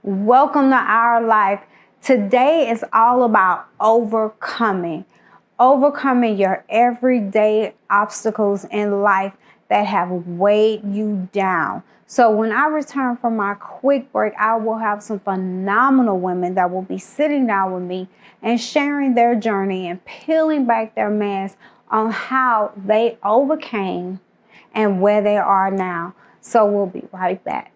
Welcome to our life. Today is all about overcoming your everyday obstacles in life that have weighed you down. So when I return from my quick break, I will have some phenomenal women that will be sitting down with me and sharing their journey and peeling back their mask on how they overcame and where they are now. So we'll be right back.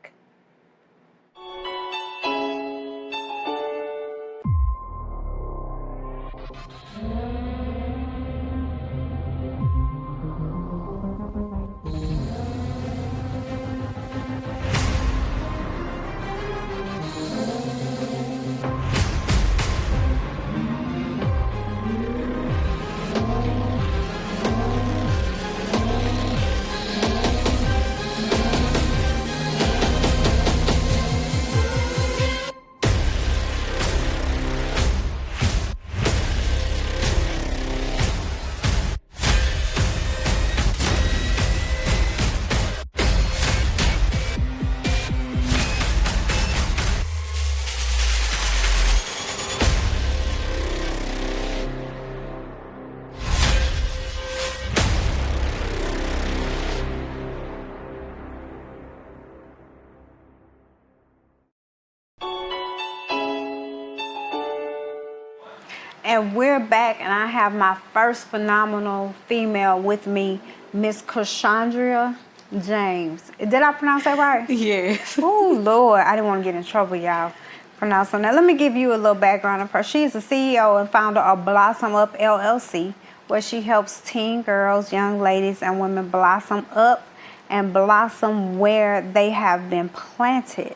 And we're back, and I have my first phenomenal female with me, Miss Cassandra James. Did I pronounce that right? Yes. Oh, Lord. I didn't want to get in trouble, y'all, pronouncing that. Let me give you a little background of her. She's the CEO and founder of Blossom Up LLC, where she helps teen girls, young ladies, and women blossom up and blossom where they have been planted.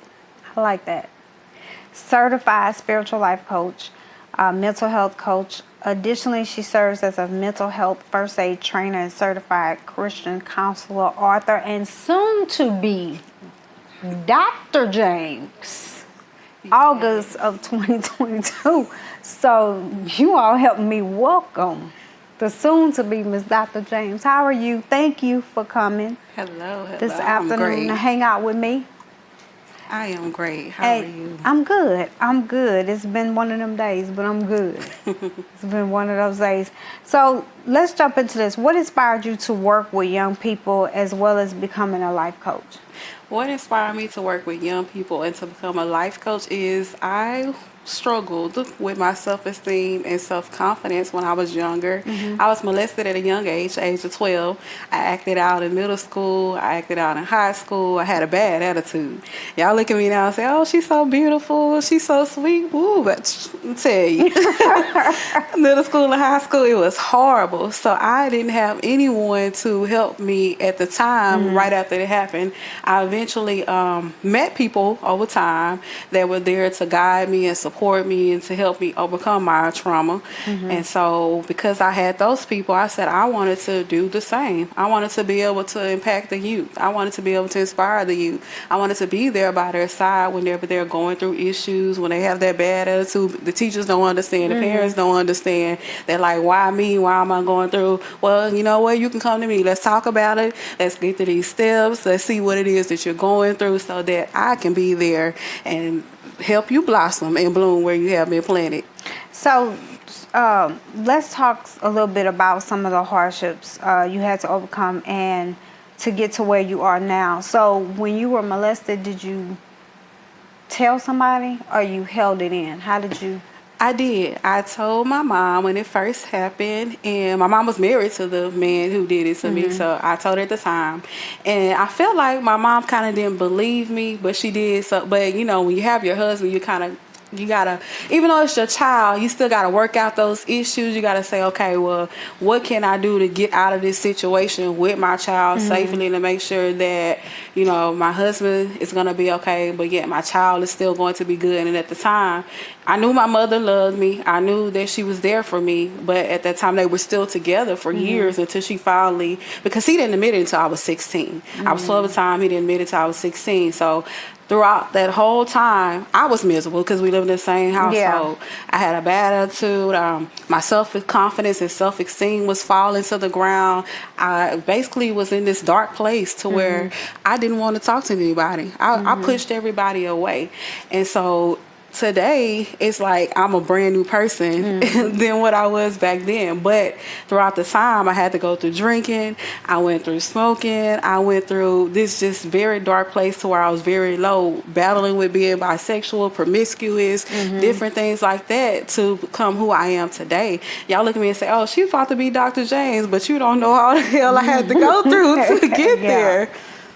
I like that. Certified spiritual life coach, mental health coach. Additionally, she serves as a mental health first aid trainer and certified Christian counselor, author, and soon to be Dr. James. Yes. August of 2022. So you all helped me welcome the soon to be Miss Dr. James. How are you? Thank you for coming. Hello. This afternoon to hang out with me. I am great. How are you? I'm good. It's been one of them days, but I'm good. It's been one of those days. So let's jump into this. What inspired you to work with young people as well as becoming a life coach? What inspired me to work with young people and to become a life coach is I struggled with my self-esteem and self-confidence when I was younger. I was molested at a young age, age of 12. I acted out in middle school. I acted out in high school. I had a bad attitude. Y'all look at me now and say, oh, she's so beautiful. She's so sweet. Ooh, but I tell you, middle school and high school, it was horrible. So I didn't have anyone to help me at the time right after it happened. I eventually met people over time that were there to guide me and support me and to help me overcome my trauma. And so because I had those people, I said I wanted to do the same. I wanted to be able to impact the youth. I wanted to be able to inspire the youth. I wanted to be there by their side whenever they're going through issues, when they have that bad attitude. The teachers don't understand. The parents don't understand. They're like, why me? Why am I going through? Well, you know what? You can come to me. Let's talk about it. Let's get to these steps. Let's see what it is that you're going through so that I can be there and help you blossom and bloom where you have been planted. So let's talk a little bit about some of the hardships you had to overcome and to get to where you are now. So when you were molested, did you tell somebody or you held it in? How did you? I did. I told my mom when it first happened, and my mom was married to the man who did it to me, so I told her at the time. And I felt like my mom kind of didn't believe me, but she did. So, but you know, when you have your husband, you gotta, even though it's your child, you still gotta work out those issues. You gotta say, okay, well, what can I do to get out of this situation with my child safely, to make sure that, you know, my husband is gonna be okay, but yet my child is still going to be good. And at the time, I knew my mother loved me. I knew that she was there for me, but at that time they were still together for years until she finally, because he didn't admit it until I was 16. I was 12 at the time. He didn't admit it until I was 16. So throughout that whole time, I was miserable because we lived in the same household. Yeah. I had a bad attitude. My self-confidence and self-esteem was falling to the ground. I basically was in this dark place to where I didn't want to talk to anybody. I pushed everybody away. And so today it's like I'm a brand new person than what I was back then. But throughout the time, I had to go through drinking, I went through smoking, I went through this just very dark place to where I was very low, battling with being bisexual, promiscuous, different things like that to become who I am today. Y'all look at me and say, oh, she fought to be Dr. James, but you don't know how the hell I had to go through to get there.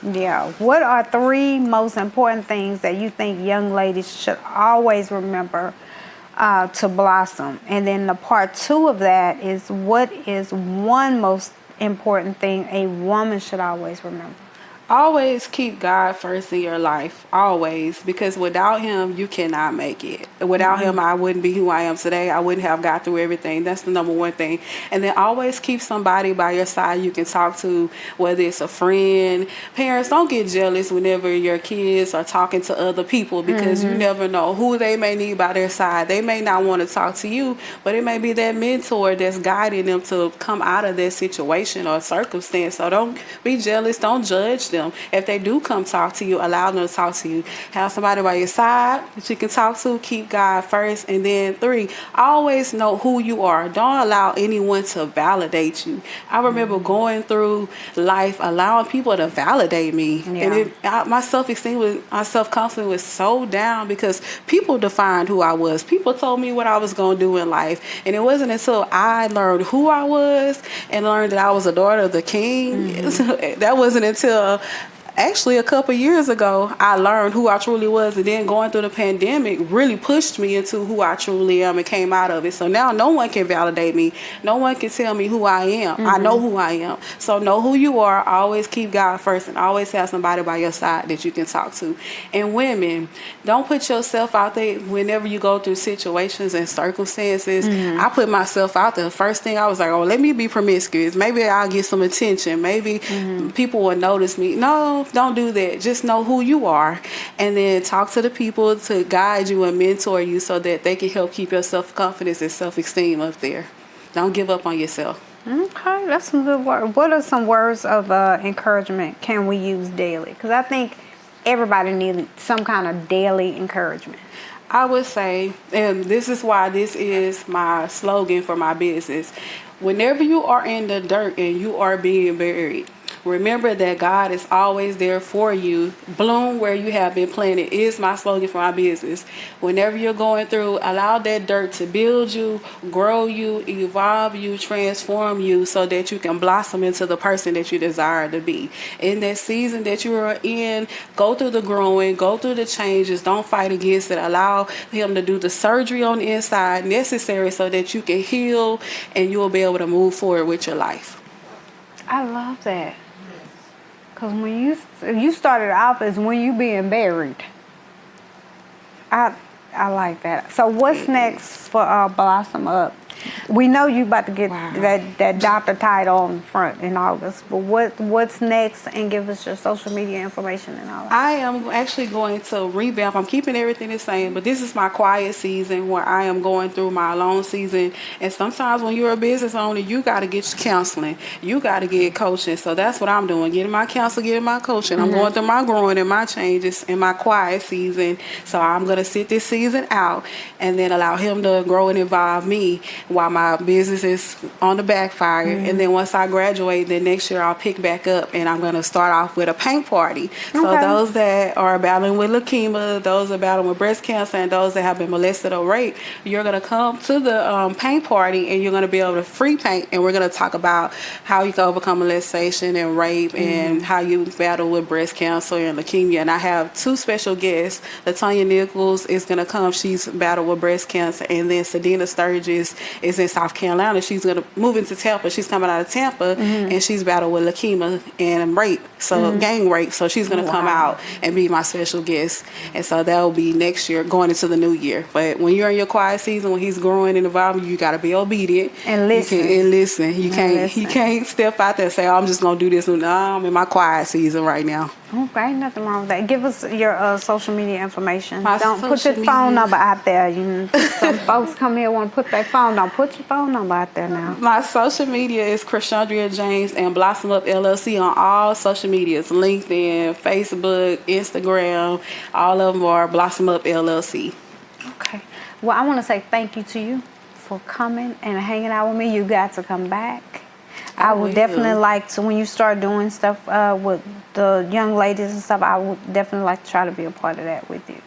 Yeah. What are 3 most important things that you think young ladies should always remember to blossom? And then the part 2 of that is, what is one most important thing a woman should always remember? Always keep God first in your life, always, because without him, you cannot make it. Without him, I wouldn't be who I am today. I wouldn't have got through everything. That's the number one thing. And then always keep somebody by your side you can talk to, whether it's a friend. Parents, don't get jealous whenever your kids are talking to other people, because you never know who they may need by their side. They may not want to talk to you, but it may be that mentor that's guiding them to come out of that situation or circumstance. So don't be jealous. Don't judge them. If they do come talk to you, allow them to talk to you. Have somebody by your side that you can talk to. Keep God first. And then 3, always know who you are. Don't allow anyone to validate you. I remember going through life allowing people to validate me. Yeah. And my self-esteem my self-confidence was so down because people defined who I was. People told me what I was going to do in life. And it wasn't until I learned who I was and learned that I was a daughter of the King. That wasn't until actually a couple years ago I learned who I truly was. And then going through the pandemic really pushed me into who I truly am and came out of it. So now no one can validate me. No one can tell me who I am. I know who I am. So know who you are. Always keep God first, and always have somebody by your side that you can talk to. And women, don't put yourself out there whenever you go through situations and circumstances. I put myself out there. First thing I was like, oh, let me be promiscuous. Maybe I'll get some attention. Maybe people will notice me. No, don't do that. Just know who you are, and then talk to the people to guide you and mentor you so that they can help keep your self-confidence and self-esteem up there. Don't give up on yourself. Okay, that's some good words. What are some words of encouragement can we use daily? Because I think everybody needs some kind of daily encouragement. I would say, and this is why this is my slogan for my business, whenever you are in the dirt and you are being buried, remember that God is always there for you. Bloom where you have been planted is my slogan for my business. Whenever you're going through, allow that dirt to build you, grow you, evolve you, transform you so that you can blossom into the person that you desire to be. In that season that you are in, go through the growing, go through the changes. Don't fight against it. Allow him to do the surgery on the inside necessary so that you can heal and you will be able to move forward with your life. I love that. Because when you started off as when you being buried. I like that. So what's next for Blossom Up? We know you about to get that doctor title in front in August, but what's next? And give us your social media information and all that. I am actually going to revamp. I'm keeping everything the same, but this is my quiet season where I am going through my alone season. And sometimes when you're a business owner, you got to get counseling. You got to get coaching. So that's what I'm doing, getting my counseling, getting my coaching. I'm going through my growing and my changes in my quiet season. So I'm going to sit this season out and then allow him to grow and evolve me while my business is on the backfire. And then once I graduate, then next year I'll pick back up and I'm going to start off with a paint party. So those that are battling with leukemia, those that are battling with breast cancer, and those that have been molested or raped, you're going to come to the paint party and you're going to be able to free paint, and we're going to talk about how you can overcome molestation and rape and how you battle with breast cancer and leukemia. And I have 2 special guests. LaTonya Nichols is going to come. She's battled with breast cancer. And then Sedina Sturgis is in South Carolina. She's going to move into Tampa. She's coming out of Tampa and she's battled with leukemia and rape, so gang rape. So she's going to come out and be my special guest. And so that will be next year, going into the new year. But when you're in your quiet season, when he's growing and evolving, you got to be obedient and listen. You can't step out there and say, oh, I'm just going to do this. No, I'm in my quiet season right now. Okay, ain't nothing wrong with that. Give us your social media information. My Don't put social your phone media- number out there. Some folks come here want to put their phone. Don't put your phone number out there now. My social media is Krishandria James and Blossom Up LLC on all social medias. LinkedIn, Facebook, Instagram. All of them are Blossom Up LLC. Okay. Well, I want to say thank you to you for coming and hanging out with me. You got to come back. I would definitely like to, when you start doing stuff with the young ladies and stuff, I would definitely like to try to be a part of that with you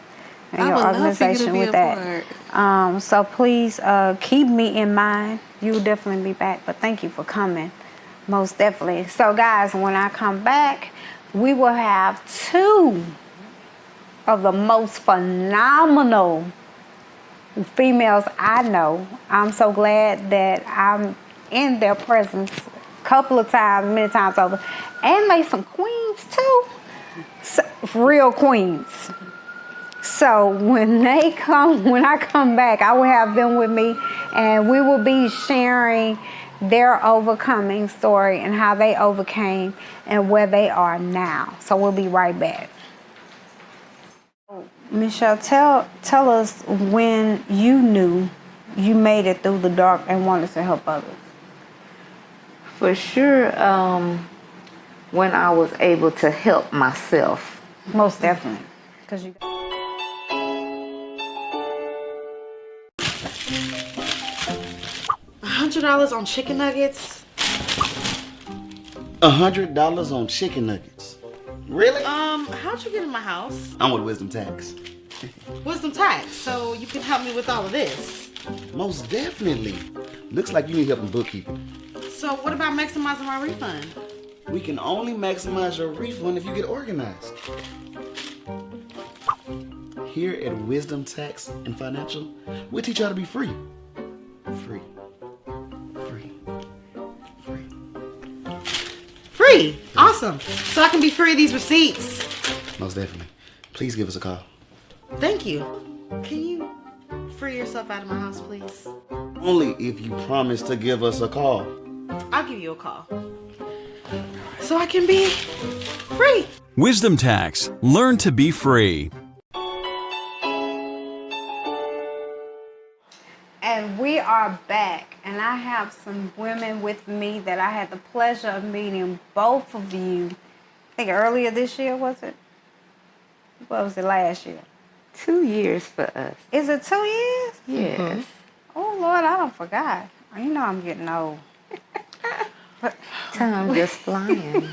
and your organization with that. So please keep me in mind. You will definitely be back, but thank you for coming, most definitely. So guys, when I come back, we will have 2 of the most phenomenal females I know. I'm so glad that I'm in their presence a couple of times, many times over, and they some queens too, so, real queens. So when I come back, I will have them with me, and we will be sharing their overcoming story and how they overcame and where they are now. So we'll be right back. Michelle, tell us when you knew you made it through the dark and wanted to help others. For sure, when I was able to help myself. Most definitely. Because you $100 on chicken nuggets. $100 on chicken nuggets. Really? How'd you get in my house? I'm with Wisdom Tax. Wisdom tax, so you can help me with all of this. Most definitely. Looks like you need help in bookkeeping. So what about maximizing my refund? We can only maximize your refund if you get organized. Here at Wisdom Tax and Financial, we teach you how to be free. Free. Free. Free. Free! Awesome. So I can be free of these receipts. Most definitely. Please give us a call. Thank you. Can you free yourself out of my house, please? Only if you promise to give us a call. I'll give you a call. So I can be free. Wisdom Tax. Learn to be free. And we are back, and I have some women with me that I had the pleasure of meeting both of you. I think earlier this year, was it? What was it, last year? 2 years for us. Is it 2 years? Yes. Oh, Lord, I don't forgot. You know I'm getting old. Time just flying.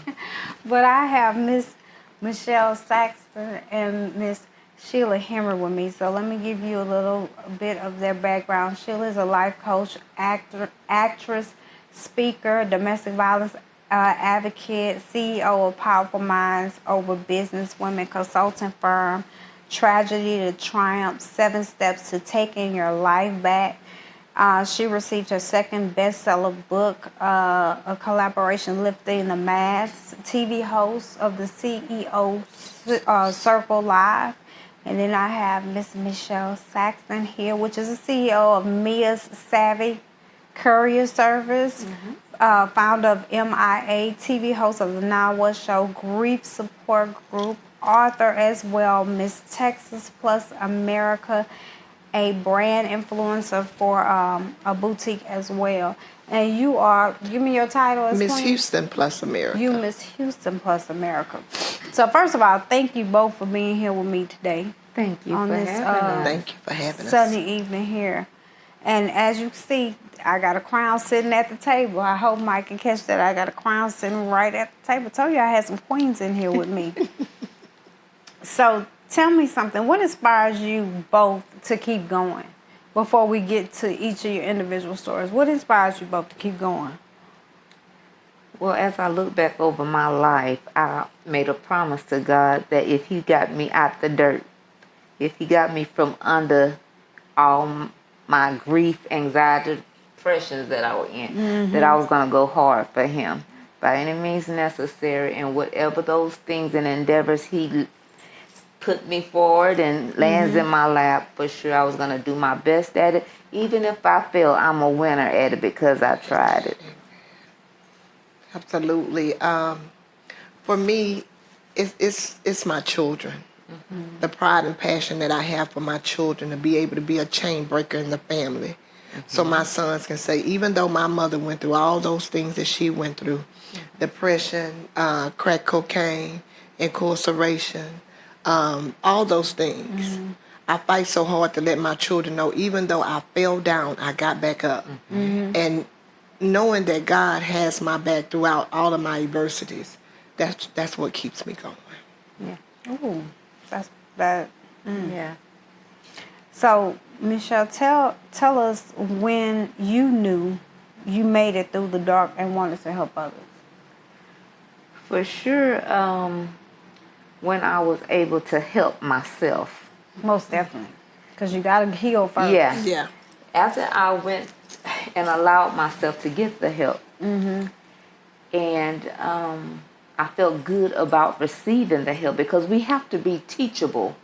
But I have Miss Michelle Saxton and Miss Sheila Henry with me. So let me give you a little bit of their background. Sheila is a life coach, actress, speaker, domestic violence advocate, CEO of Powerful Minds Over Business Women consulting firm, Tragedy to Triumph, 7 Steps to Taking Your Life Back. She received her second bestseller book, a collaboration Lifting the Mask, TV host of the CEO Circle Live. And then I have Miss Michelle Saxton here, which is the CEO of Mia's Savvy Courier Service, founder of MIA, TV host of the Now What Show, Grief Support Group, author as well, Miss Texas Plus America, a brand influencer for a boutique as well. And you are, give me your title as Miss Queen? Houston Plus America. You Miss Houston Plus America. So first of all, thank you both for being here with me today. Thank you On for this, having us. Thank you for having us. Sunny evening here. And as you can see, I got a crown sitting at the table. I hope Mike can catch that. I got a crown sitting right at the table. I told you I had some queens in here with me. So tell me something. What inspires you both to keep going? Before we get to each of your individual stories, what inspires you both to keep going? Well, as I look back over my life, I made a promise to God that if He got me out the dirt, if He got me from under all my grief, anxiety, depressions that I was in, that I was going to go hard for Him by any means necessary, and whatever those things and endeavors He put me forward and lands in my lap, for sure I was going to do my best at it. Even if I fail, I'm a winner at it because I tried it. Absolutely. For me, it's my children. The pride and passion that I have for my children to be able to be a chain breaker in the family. So my sons can say, even though my mother went through all those things that she went through, depression, crack cocaine, incarceration, all those things, I fight so hard to let my children know, even though I fell down, I got back up. And knowing that God has my back throughout all of my adversities, that's what keeps me going. Yeah. Ooh, that's that. Yeah. So, Michelle, tell us when you knew you made it through the dark and wanted to help others. For sure, when I was able to help myself. Most definitely, because you gotta heal first. Yeah. Yeah. After I went and allowed myself to get the help, and I felt good about receiving the help, because we have to be teachable,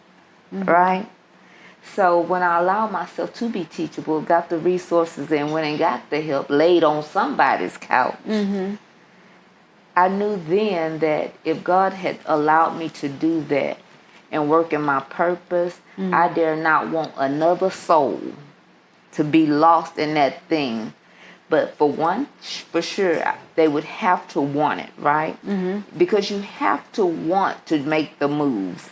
right? So when I allowed myself to be teachable, got the resources and went and got the help, laid on somebody's couch, I knew then that if God had allowed me to do that and work in my purpose, I dare not want another soul to be lost in that thing. But for sure, they would have to want it, right? Because you have to want to make the moves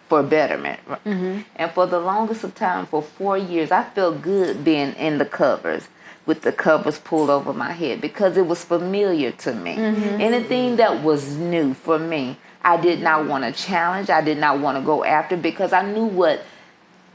for betterment. And for the longest of time, for 4 years, I felt good being in the covers, with the covers pulled over my head, because it was familiar to me. Anything that was new for me, I did not want to challenge. I did not want to go after, because I knew what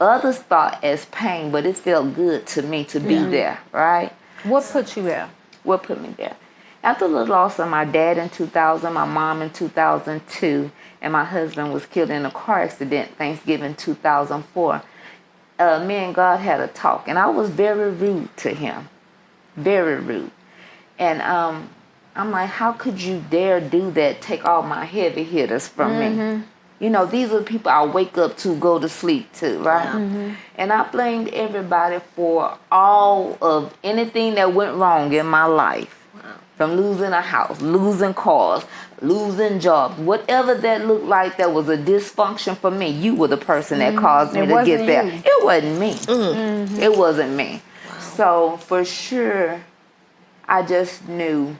others thought as pain, but it felt good to me to be there, right? What put you there? What put me there? After the loss of my dad in 2000, my mom in 2002, and my husband was killed in a car accident Thanksgiving 2004, me and God had a talk, and I was very rude to him. Very rude. And I'm like, how could you dare do that, take all my heavy hitters from me? You know, these are the people I wake up to, go to sleep to, right? And I blamed everybody for all of anything that went wrong in my life. From losing a house, losing cars, losing jobs, whatever that looked like that was a dysfunction for me, you were the person that caused me to get there. It wasn't me. It wasn't me. So for sure, I just knew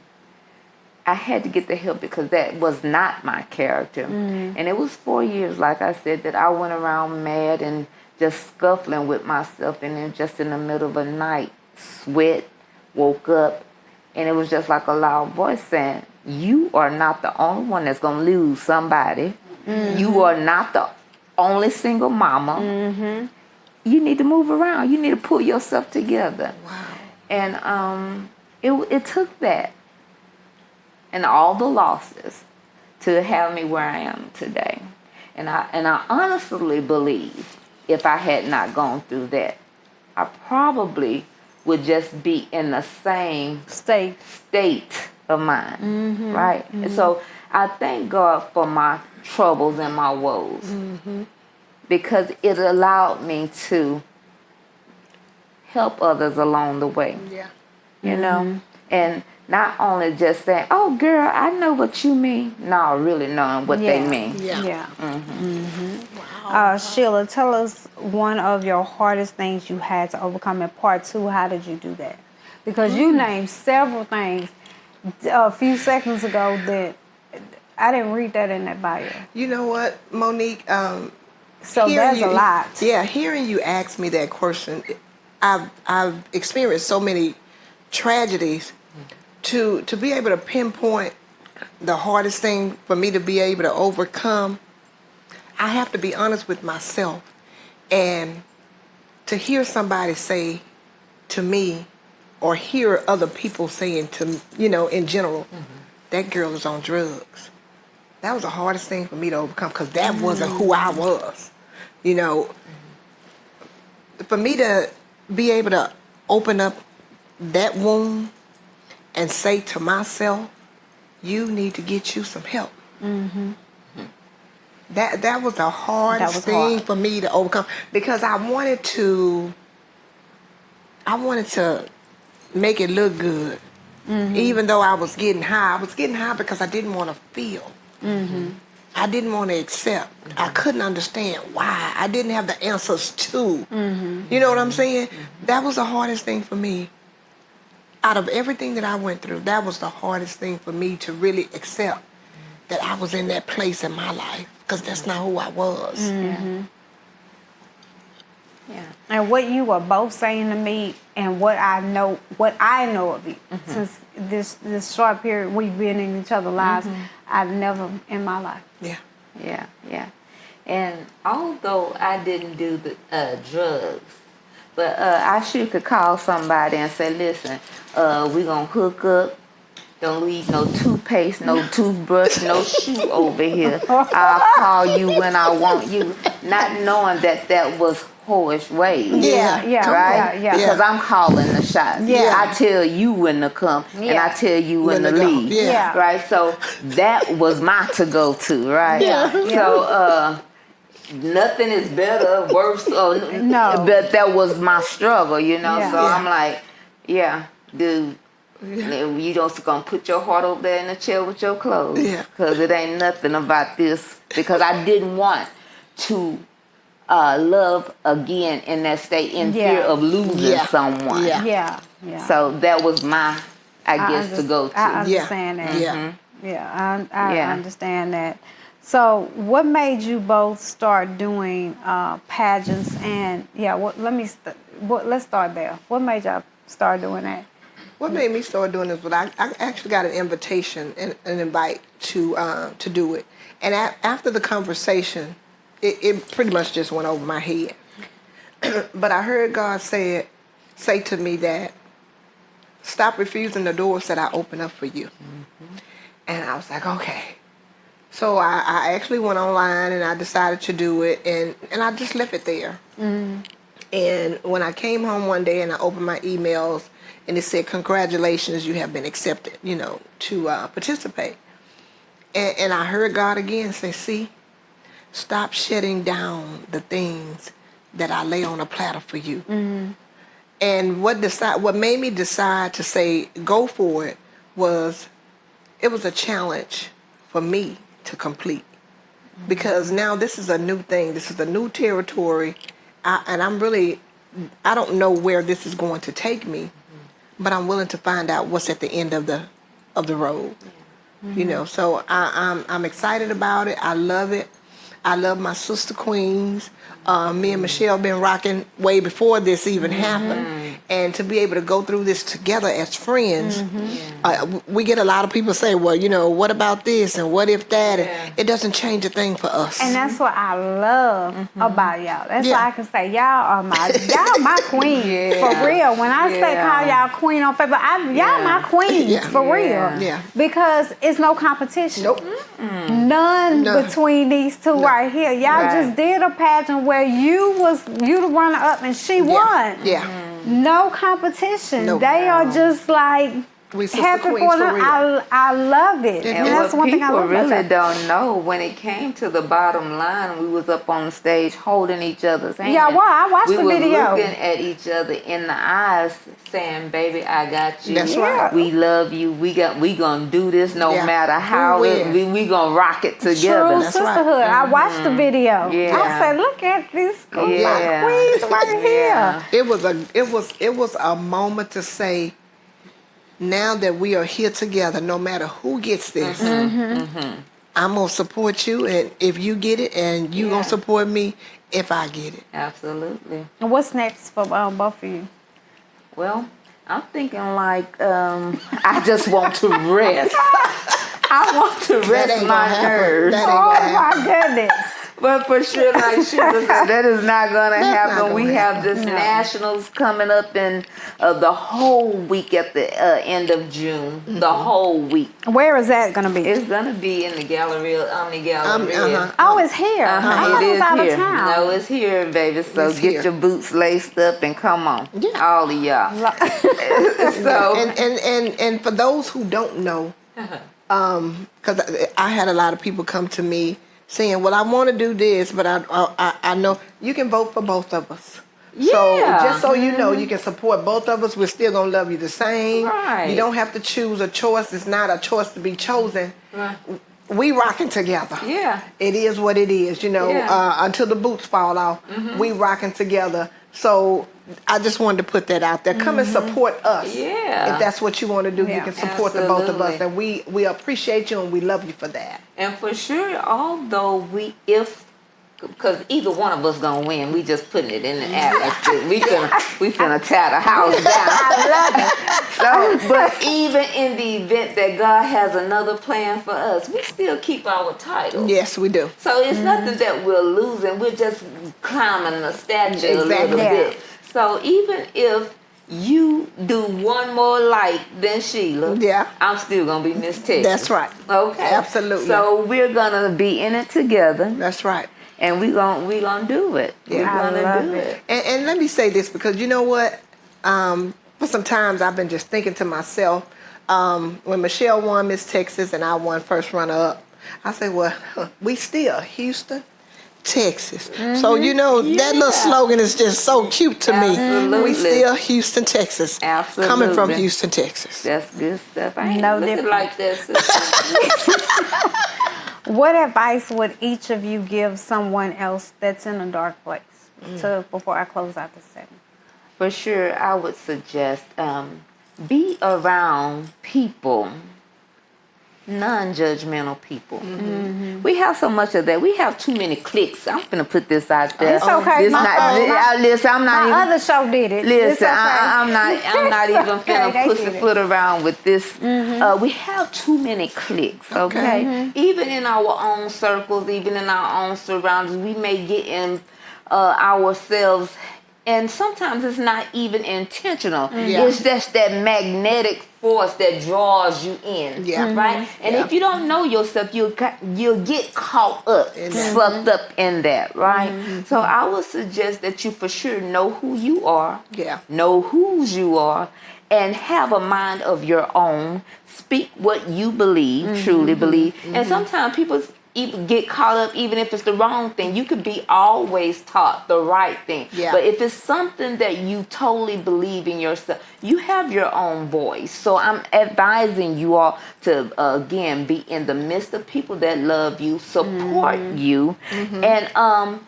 I had to get the help, because that was not my character. And it was 4 years, like I said, that I went around mad and just scuffling with myself, and then just in the middle of the night, sweat, woke up, and it was just like a loud voice saying, you are not the only one that's going to lose somebody. You are not the only single mama. You need to move around. You need to pull yourself together. And it took that and all the losses to have me where I am today. And I honestly believe if I had not gone through that, I probably would just be in the same state of mind, right? And so I thank God for my troubles and my woes, because it allowed me to help others along the way. You know? And not only just saying, oh, girl, I know what you mean. No, really knowing what they mean. Sheila, tell us one of your hardest things you had to overcome in part 2. How did you do that? Because you named several things a few seconds ago that I didn't read that in that bio. You know what, Monique? So that's a lot. Yeah, hearing you ask me that question, I've experienced so many tragedies. To be able to pinpoint the hardest thing for me to be able to overcome, I have to be honest with myself. And to hear somebody say to me, or hear other people saying to, in general, that girl is on drugs. That was the hardest thing for me to overcome, because that wasn't who I was. For me to be able to open up that wound and say to myself, you need to get you some help. That was the hardest thing for me to overcome, because I wanted to make it look good. Even though I was getting high because I didn't want to feel. I didn't want to accept. I couldn't understand why. I didn't have the answers to. You know what I'm saying? That was the hardest thing for me. Out of everything that I went through, that was the hardest thing for me to really accept that I was in that place in my life, because that's not who I was. Yeah. And what you were both saying to me, and what I know of you, since this short period we've been in each other's lives, I've never in my life. Yeah. Yeah, yeah. And although I didn't do the drugs, but I sure could call somebody and say, listen, we gonna hook up. Don't leave no toothpaste, no toothbrush, no shoe over here. I'll call you when I want you. Not knowing that was whorish ways. Yeah, Right? yeah. Because I'm calling the shots. Yeah. I tell you when to come, and Yeah. I tell you when to When to go. leave. Yeah. Right? So that was my to-go to, right? Yeah. So, nothing is better, worse, or No. but that was my struggle, you know. Yeah. So Yeah. I'm like, yeah, dude, you just gonna put your heart over there in the chair with your clothes, Yeah. because it ain't nothing about this. Because I didn't want to love again in that state in Yeah. fear of losing Yeah. someone. Yeah. Yeah. So that was my, I guess, to go to. I understand that. Yeah. Yeah, I Yeah. understand that. So, what made you both start doing pageants? And let's start there. What made y'all start doing that? What made me start doing this was I actually got an invitation and an invite to do it. And after the conversation, it pretty much just went over my head. But I heard God say to me that, stop refusing the doors that I open up for you. And I was like, okay. So I actually went online and I decided to do it, and I just left it there. And when I came home one day and I opened my emails, and it said, congratulations, you have been accepted, to participate. And I heard God again say, see, stop shutting down the things that I lay on a platter for you. And what made me decide to say go for it was a challenge for me to complete. Because now this is a new thing. This is a new territory. And I don't know where this is going to take me, but I'm willing to find out what's at the end of the road. So I'm excited about it. I love it. I love my sister queens. Me and Michelle been rocking way before this even happened. And to be able to go through this together as friends, we get a lot of people say, well, what about this and what if that? And it doesn't change a thing for us. And that's what I love about y'all. That's why I can say y'all are my queens for real. When I say call y'all queen on Facebook, y'all my queens for real. Yeah. Because it's no competition. Nope. None between these two right here. Y'all just did a pageant where you the runner up and she won. Yeah. No competition. No. They are just like We sister happy queens for for them. real. I love it. And that's what one thing I people love about really y'all. don't know, when it came to the bottom line, we was up on the stage holding each other's hands. Yeah, well, I watched the we video. We were looking at each other in the eyes, saying, "Baby, I got you. That's right. We love you. We gonna do this no Yeah. matter how we gonna rock it together." True That's right. sisterhood. I watched the video. Yeah. I said, look at this Yeah. queens right here. It was a moment to say, now that we are here together, no matter who gets this, I'm gonna support you, and if you get it, and you gonna support me if I get it. Absolutely. And what's next for both of you? Well, I'm thinking like I just want to rest. I want to That rest ain't my gonna happen. nerves. That ain't Oh gonna happen. my goodness. But for sure, like Sheila said, that is not gonna That's not happen. gonna We have happen. this nationals coming up in the whole week at the end of June. The whole week. Where is that going to be? It's gonna be in the Galleria, Omni Galleria. Oh, it's here. I thought It it was is out here. of town. No, it's here, baby. So It's get here. your boots laced up and come on, Yeah. all of y'all. So And for those who don't know, because I had a lot of people come to me saying, well, I want to do this, but I know you can vote for both of us. So Yeah. just so you know, you can support both of us. We're still going to love you the same. Right. You don't have to choose a choice. It's not a choice to be chosen. Right. we rocking together. Yeah. It is what it is, you know. Yeah. Until the boots fall off, we rocking together. So I just wanted to put that out there. Come and support us. Yeah. If that's what you want to do, you Yeah. can support the both of us, Absolutely. and we appreciate you and we love you for that. And for sure, although because either one of us gonna win, we just putting it in the atmosphere. We finna tear the house down. So, but even in the event that God has another plan for us, we still keep our title. Yes, we do. So it's nothing that we're losing. We're just climbing the statue a little Exactly. bit. So even if you do one more light than Sheila, Yeah. I'm still gonna be Miss Texas. That's right. Okay. Absolutely. So we're gonna be in it together, That's right. and we gonna do it. Yeah. We're I gonna love do it. it. And let me say this, because you know what? For some times I've been just thinking to myself, when Michelle won Miss Texas and I won first runner up, I said, well, we still Houston, Texas. So, you know, that little slogan is just so cute to me. Absolutely. We still Houston, Texas. Absolutely. Coming from Houston, Texas. That's good stuff. I ain't No looking different. like that, sister. What advice would each of you give someone else that's in a dark place? Before I close out the segment. For sure, I would suggest be around people, non-judgmental people. We have so much of that. We have too many cliques. I'm gonna put this out there. It's okay. Listen, I'm not My even. other show did it. It's Listen, okay. I'm not It's even okay, finna they did it. pussyfoot around with this. We have too many cliques, okay? Even in our own circles, even in our own surroundings, we may get in ourselves, and sometimes it's not even intentional. Yeah. It's just that magnetic force that draws you in, Yeah. right? And Yeah. if you don't know yourself, you'll get caught up, sucked up in that, right? So I would suggest that you for sure know who you are, Yeah. know whose you are, and have a mind of your own. Speak what you believe, truly believe. And sometimes people even get caught up, even if it's the wrong thing. You could be always taught the right thing. Yeah. But if it's something that you totally believe in yourself, you have your own voice. So I'm advising you all to, again, be in the midst of people that love you, support you, and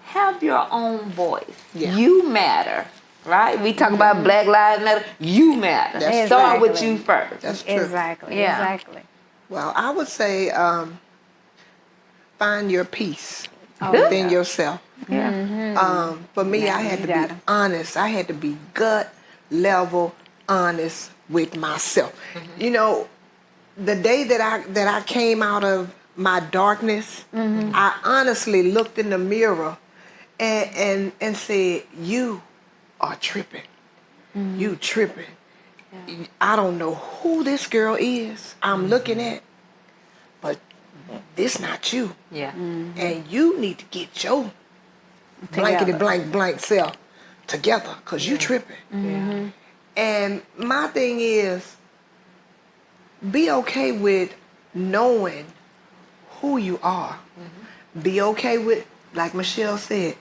have your own voice. Yeah. You matter. Right? We talk about Black Lives Matter. You matter. That's Start with Exactly. you first. That's true. Exactly. Yeah. Exactly. Well, I would say find your peace Oh, within yourself. Yeah. For me, I had to got be it. honest. I had to be gut level honest with myself. You know, the day that I came out of my darkness, I honestly looked in the mirror and said, "You are tripping. You tripping. I don't know who this girl is I'm looking at, but this not you. Yeah. And you need to get your blankety blank self together, because you tripping." And my thing is, be okay with knowing who you are. Be okay with, like Michelle said,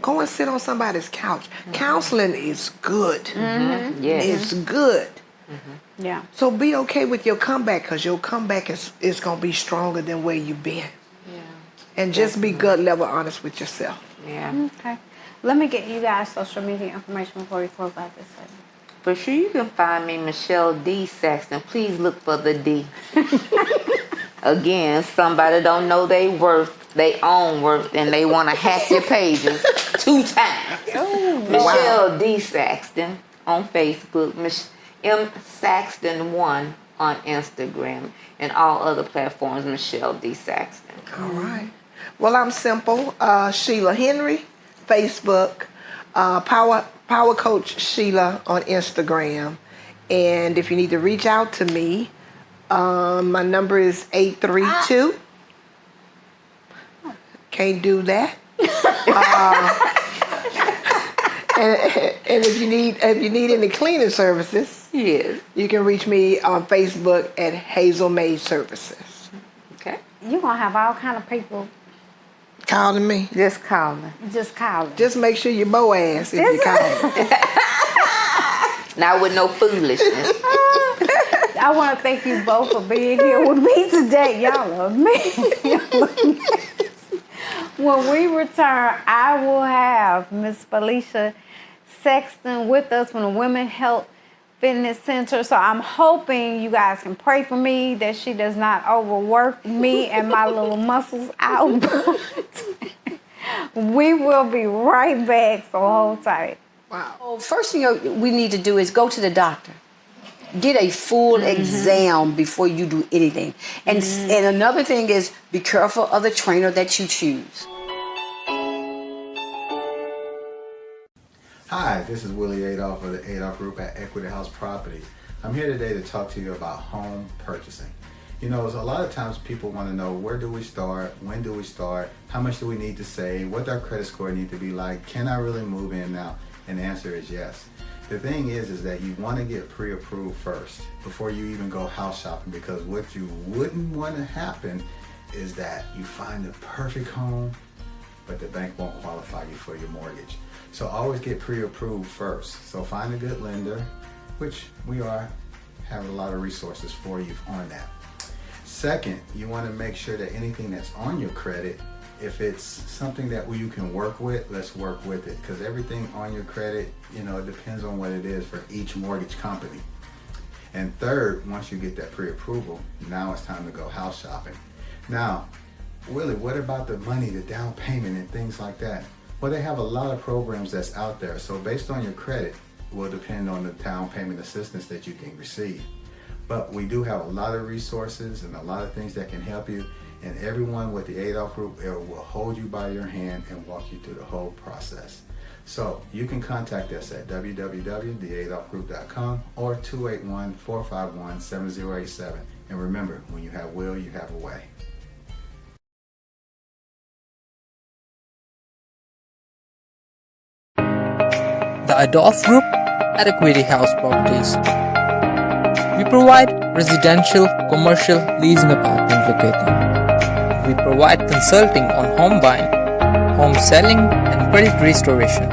go and sit on somebody's couch. Counseling is good. Yes. It's good. Yeah. So be okay with your comeback, because your comeback is going to be stronger than where you've been. And just be gut level honest with yourself. Yeah. Okay. Let me get you guys social media information before we close out this segment. For sure, you can find me Michelle D. Saxton. Please look for the D. Again, somebody don't know they own worth, and they want to hack your pages 2 times. Michelle D. Saxton on Facebook. M. Saxton1 on Instagram, and all other platforms, Michelle D. Saxton. All right. Well, I'm simple. Sheila Henry, Facebook. Power Coach Sheila on Instagram. And if you need to reach out to me, my number is 832. Can't do that. And if you need any cleaning services, Yes. you can reach me on Facebook at Hazel Maid Services. Okay. You're going to have all kind of people Calling me. Just call me. just calling. Just make sure you Boaz if you call me. Not with no foolishness. I want to thank you both for being here with me today. Y'all are amazing. When we return, I will have Miss Felicia Sexton with us from the Women Health Fitness Center. So I'm hoping you guys can pray for me that she does not overwork me and my little muscles out. We will be right back, so hold tight. Wow. Well, first thing we need to do is go to the doctor. Get a full exam before you do anything. And another thing is be careful of the trainer that you choose. Hi, this is Willie Adolph of the Adolph Group at Equity House Properties. I'm here today to talk to you about home purchasing. You know, a lot of times people want to know, where do we start? When do we start? How much do we need to save? What does our credit score need to be like? Can I really move in now? And the answer is yes. The thing is that you want to get pre-approved first before you even go house shopping, because what you wouldn't want to happen is that you find the perfect home, but the bank won't qualify you for your mortgage. So always get pre-approved first. So find a good lender, which we have a lot of resources for you on that. Second, you want to make sure that anything that's on your credit, if it's something that you can work with, let's work with it, because everything on your credit, you know, it depends on what it is for each mortgage company. And third, once you get that pre-approval, now it's time to go house shopping. Now, Willie, what about the money, the down payment and things like that? Well, they have a lot of programs that's out there. So based on your credit, will depend on the down payment assistance that you can receive. But we do have a lot of resources and a lot of things that can help you. And everyone with the Adolph Group will hold you by your hand and walk you through the whole process. So you can contact us at www.theadolphgroup.com or 281-451-7087. And remember, when you have will, you have a way. The Adolph Group at Equity House Properties. We provide residential, commercial, leasing apartment locating. We provide consulting on home buying, home selling, and credit restoration.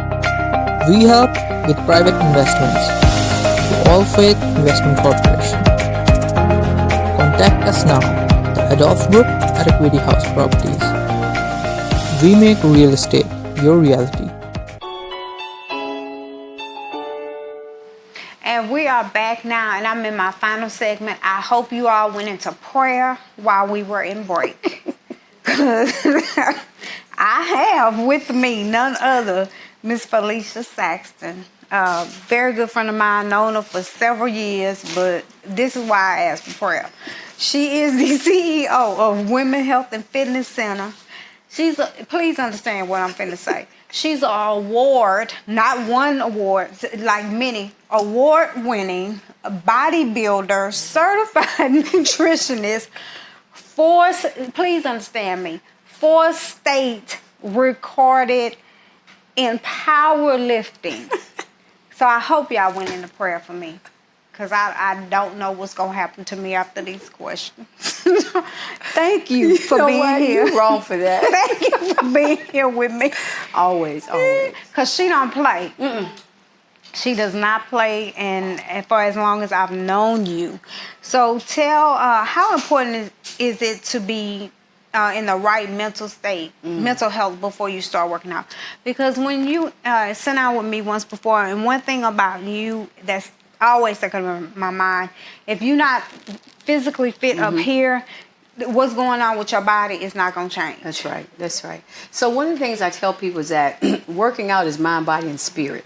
We help with private investments through All Faith Investment Corporation. Contact us now, the Adolph Group at Equity House Properties. We make real estate your reality. And we are back now, and I'm in my final segment. I hope you all went into prayer while we were in break. I have with me none other Miss Felicia Saxton, very good friend of mine, known her for several years, but this is why I asked for prayer. She is the CEO of Women Health and Fitness Center. Please understand what I'm finna say. She's an award, not one award, like many, award-winning bodybuilder, certified nutritionist, please understand me, 4-state recorded in powerlifting. So I hope y'all went into prayer for me, because I don't know what's going to happen to me after these questions. Thank you for being here. You're wrong for that. Thank you for being here with me. Always, always. Because she don't play. She does not play, and for as long as I've known you. So tell, how important is it to be in the right mental state, mental health, before you start working out? Because when you sat out with me once before, and one thing about you that's always stuck in my mind, if you're not physically fit up here, what's going on with your body is not going to change. That's right. That's right. So one of the things I tell people is that working out is mind, body, and spirit.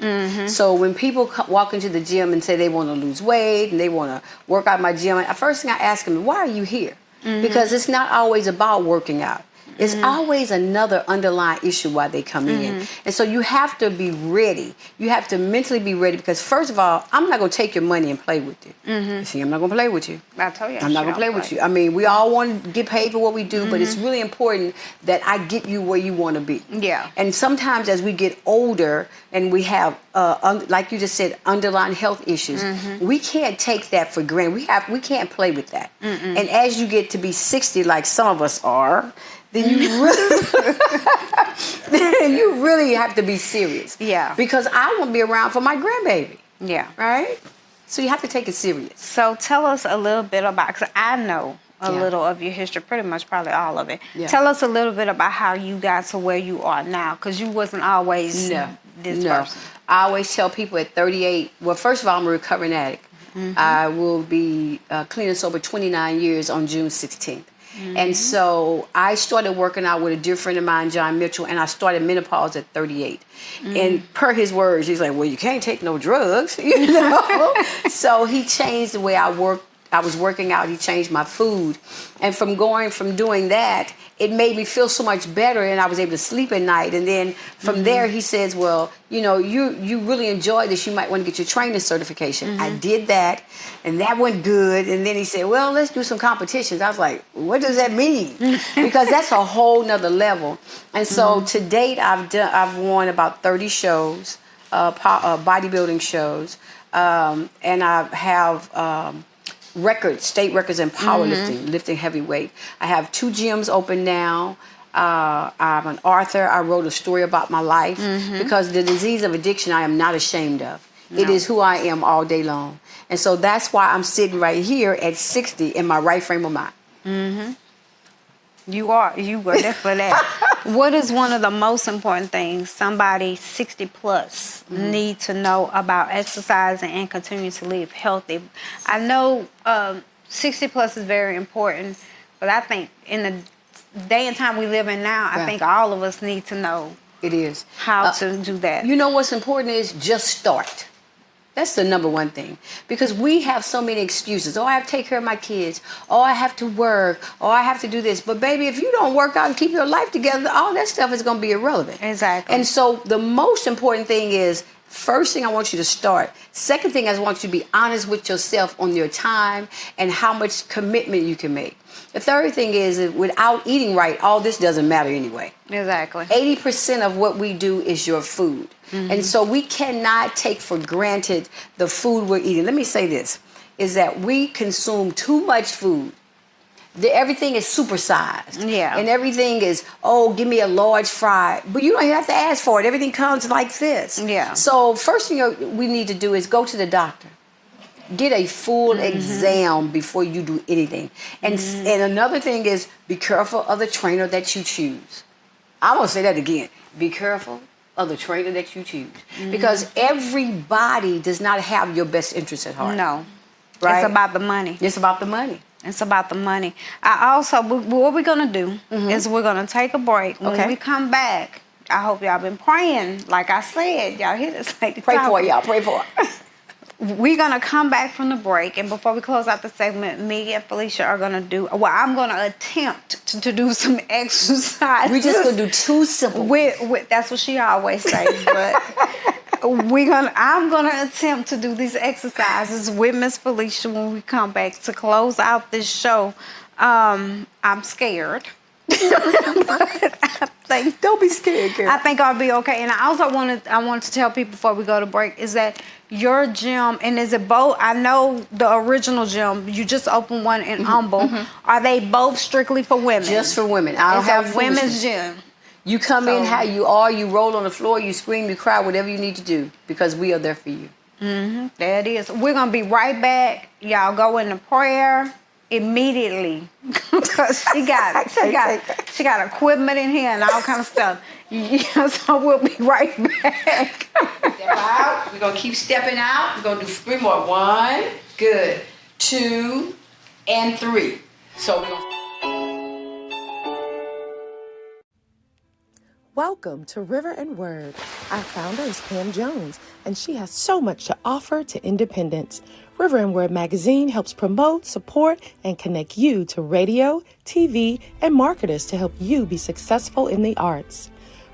So when people walk into the gym and say they want to lose weight and they want to work out in my gym, the first thing I ask them, why are you here? Because it's not always about working out. It's always another underlying issue why they come in. And so you have to be ready. You have to mentally be ready, because first of all, I'm not going to take your money and play with you. See, I'm not going to play with you. I told you. I'm not going to play with you. I mean, we all want to get paid for what we do, but it's really important that I get you where you want to be. Yeah. And sometimes as we get older and we have, like you just said, underlying health issues, we can't take that for granted. We can't play with that. And as you get to be 60, like some of us are, then you really have to be serious. Yeah. Because I want to be around for my grandbaby. Yeah. Right? So you have to take it serious. So tell us a little bit about, because I know a Yeah. little of your history, pretty much probably all of it. Yeah. Tell us a little bit about how you got to where you are now, because you wasn't always this person. I always tell people at 38, well, first of all, I'm a recovering addict. I will be clean and sober 29 years on June 16th. And so I started working out with a dear friend of mine, John Mitchell, and I started menopause at 38. And per his words, he's like, well, you can't take no drugs, you know? So he changed the way I worked. I was working out. He changed my food. And from doing that, it made me feel so much better, and I was able to sleep at night. And then from there, he says, well, you know, you really enjoy this. You might want to get your training certification. I did that, and that went good. And then he said, well, let's do some competitions. I was like, what does that mean? Because that's a whole nother level. And so to date, I've won about 30 shows, bodybuilding shows, and I have records, state records in powerlifting, lifting heavy weight. I have 2 gyms open now. I'm an author. I wrote a story about my life because the disease of addiction I am not ashamed of. No. It is who I am all day long. And so that's why I'm sitting right here at 60 in my right frame of mind. You were there for that. What is one of the most important things somebody 60 plus need to know about exercising and continue to live healthy? I know 60 plus is very important, but I think in the day and time we live in now, I think all of us need to know it is how to do that. You know what's important is just start. That's the number one thing. Because we have so many excuses. Oh, I have to take care of my kids. Oh, I have to work. Oh, I have to do this. But baby, if you don't work out and keep your life together, all that stuff is going to be irrelevant. Exactly. And so the most important thing is, first thing I want you to start. Second thing, I want you to be honest with yourself on your time and how much commitment you can make. The third thing is, without eating right, all this doesn't matter anyway. Exactly. 80% of what we do is your food. And so we cannot take for granted the food we're eating. Let me say this, is that we consume too much food. Everything is supersized. Yeah. And everything is, oh, give me a large fry. But you don't even have to ask for it. Everything comes like this. Yeah. So first thing we need to do is go to the doctor. Get a full exam before you do anything. And another thing is, be careful of the trainer that you choose. I want to say that again. Be careful of the trainer that you choose. Because everybody does not have your best interest at heart. No. Right? It's about the money. It's about the money. It's about the money. I also, what we're going to do is we're going to take a break. When we come back, I hope y'all been praying. Like I said, y'all hear this. Like Pray for it, y'all. Pray for it. We're going to come back from the break, and before we close out the segment, me and Felicia are going to do, well, I'm going to attempt to do some exercise. We're just going to do 2 simple. That's what she always says, but I'm going to attempt to do these exercises with Miss Felicia when we come back to close out this show. I'm scared. Don't be scared, girl. I think I'll be okay. And I also want to tell people before we go to break is that your gym, and is it both? I know the original gym, you just opened one in Humble. Are they both strictly for women? Just for women. I don't have a women's gym. You come in how you are, you roll on the floor, you scream, you cry, whatever you need to do, because we are there for you. There it is. We're going to be right back. Y'all go into prayer immediately because she got equipment in here and all kind of stuff. So we'll be right back. Step out. We're going to keep stepping out. We're going to do 3 more. 1, good. 2, and 3. So we're going to... Welcome to River and Word. Our founder is Pam Jones, and she has so much to offer to independents. River and Word magazine helps promote, support, and connect you to radio, TV, and marketers to help you be successful in the arts.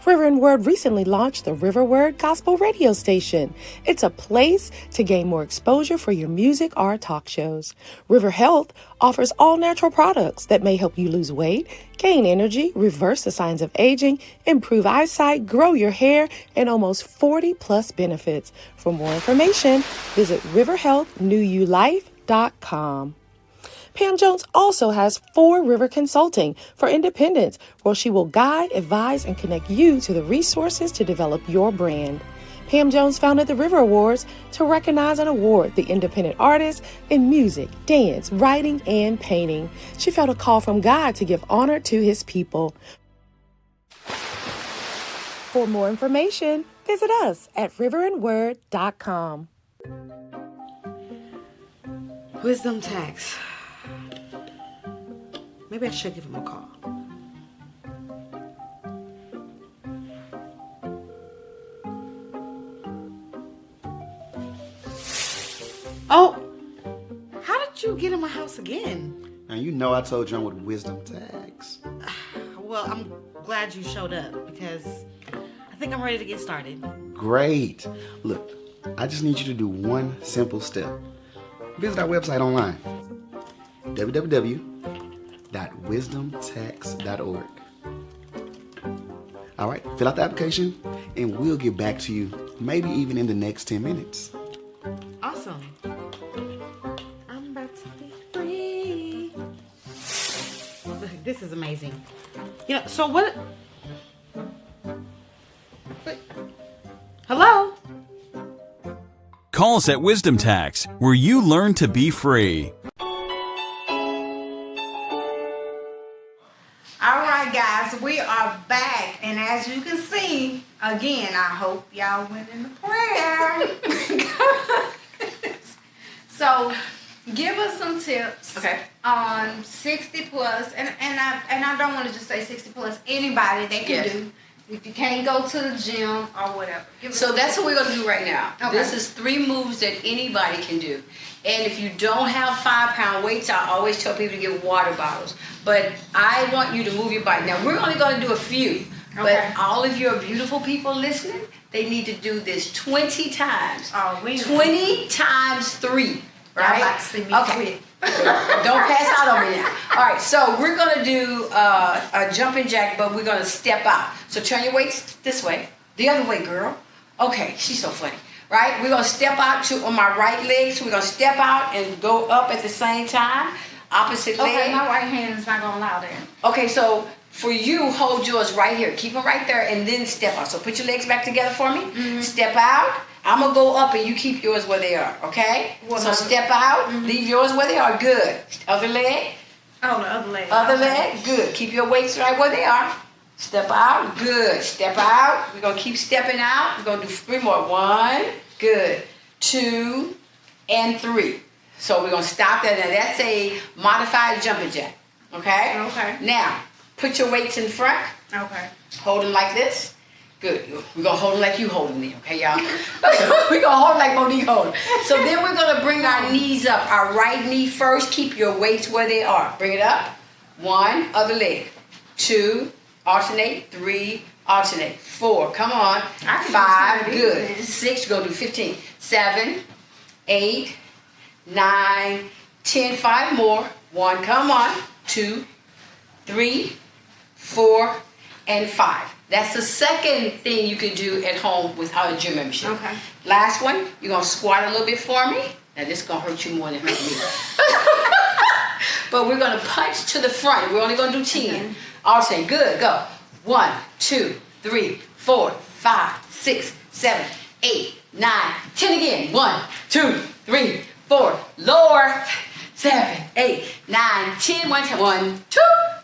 River and Word recently launched the River Word Gospel Radio Station. It's a place to gain more exposure for your music or talk shows. River Health offers all natural products that may help you lose weight, gain energy, reverse the signs of aging, improve eyesight, grow your hair, and almost 40 plus benefits. For more information, visit riverhealthnewulife.com. Pam Jones also has 4 River Consulting for independents, where she will guide, advise, and connect you to the resources to develop your brand. Pam Jones founded the River Awards to recognize and award the independent artists in music, dance, writing, and painting. She felt a call from God to give honor to his people. For more information, visit us at riverandword.com. Wisdom tax. Maybe I should give him a call. Oh, how did you get in my house again? Now, you know I told you I'm with Wisdom Tax. Well, I'm glad you showed up because I think I'm ready to get started. Great. Look, I just need you to do one simple step. Visit our website online, www.wisdomtax.org. All right, fill out the application, and we'll get back to you, maybe even in the next 10 minutes. Awesome. I'm about to be free. This is amazing. You know, so what? Hello? Call us at Wisdom Tax, where you learn to be free. All right, guys, we are back, and as you can see, again, I hope y'all went in the prayer. So, give us some tips on 60 plus, and I don't want to just say 60 plus. Anybody they can do. If you can't go to the gym or whatever. So that's what we're going to do right now. Okay. This is 3 moves that anybody can do. And if you don't have 5-pound weights, I always tell people to get water bottles. But I want you to move your body. Now, we're only going to do a few. Okay. But all of your beautiful people listening, they need to do this 20 times. Oh, 20 times 3. Right? Y'all like to see me quit. Don't pass out on me now. All right, so we're going to do a jumping jack, but we're going to step out. So turn your weights this way. The other way, girl. Okay, she's so funny. Right? We're going to step out on my right leg. So we're going to step out and go up at the same time. Opposite leg. Okay, my right hand is not going to allow that. Okay, so for you, hold yours right here. Keep them right there and then step out. So put your legs back together for me. Mm-hmm. Step out. I'm going to go up and you keep yours where they are, okay? So step out, leave yours where they are, good. Other leg. Oh, the other leg. Other leg, good. Keep your weights right where they are. Step out, good. Step out. We're going to keep stepping out. We're going to do 3 more. 1, good. 2, and 3. So we're going to stop there. Now that's a modified jumping jack, okay? Okay. Now, put your weights in front. Okay. Hold them like this. Good. We're going to hold them like you holding them, okay, y'all? We're going to hold them like Monique holding. So then we're going to bring our knees up. Our right knee first. Keep your weights where they are. Bring it up. 1, other leg. 2, alternate. 3, alternate. 4, come on. 5, good. 6, go do 15. 7, 8, 9, 10, 5 more. 1, come on. 2, 3, 4, and 5. That's the second thing you can do at home without a gym membership. Okay. Last one, you're going to squat a little bit for me. Now this is going to hurt you more than hurt me. But we're going to punch to the front. We're only going to do 10. Alternate. Good. Go. 1, 2, 3, 4, 5, 6, 7, 8, 9, 10 again. 1, 2, 3, 4. Lower. 7, 8, 9, 10. 1, 2,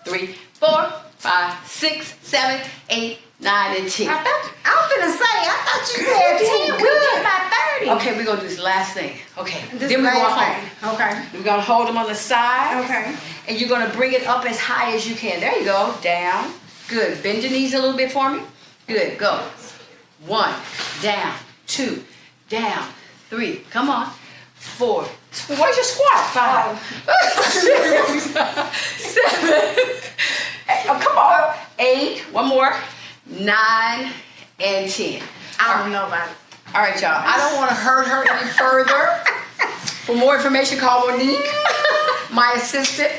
3, 4, 5, 6, 7, 8, 9, and 10. I was gonna say, I thought you said 10. We did by 30. Okay, we're gonna do this last thing. Okay. This then we're going home. Okay. We're gonna hold them on the side. Okay. And you're gonna bring it up as high as you can. There you go. Down. Good. Bend your knees a little bit for me. Good. Go. 1. Down. 2. Down. 3. Come on. 4. Where's your squat? 5. 7. Oh, come on. 8. One more. 9 and 10. I don't know about it. All right, y'all. I don't want to hurt her any further. For more information, call Monique, my assistant.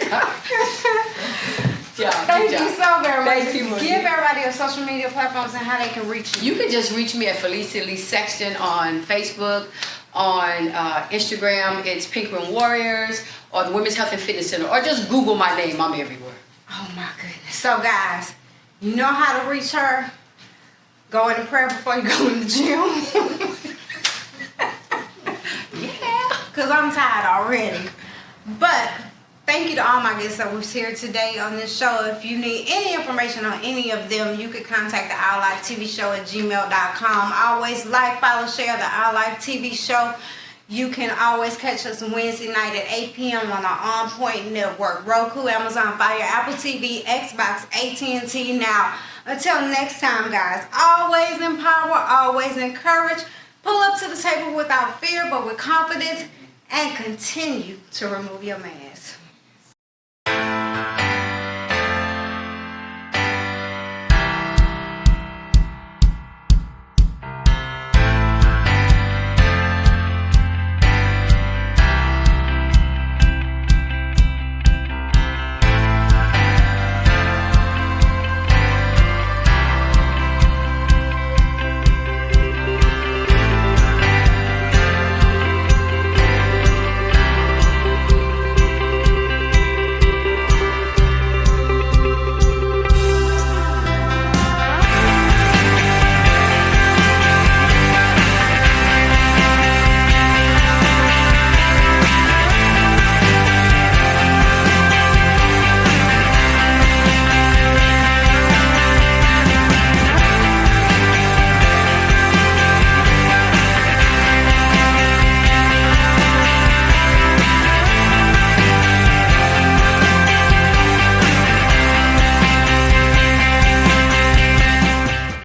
Thank you so very much. Thank you, Monique. Give everybody your social media platforms and how they can reach you. You can just reach me at Felicia Lee Sexton on Facebook, on Instagram. It's Pink Room Warriors, or the Women's Health and Fitness Center, or just Google my name. I'm everywhere. Oh my goodness. So guys, you know how to reach her. Go into prayer before you go in the gym. because I'm tired already. But thank you to all my guests that was here today on this show. If you need any information on any of them, you could contact the Our Life TV Show at gmail.com. Always like, follow, share the Our Life TV Show. You can always catch us Wednesday night at 8 p.m. on our OnPoint network, Roku, Amazon Fire, Apple TV, Xbox, AT&T Now. Until next time, guys, always empower, always encourage. Pull up to the table without fear, but with confidence, and continue to remove your mask.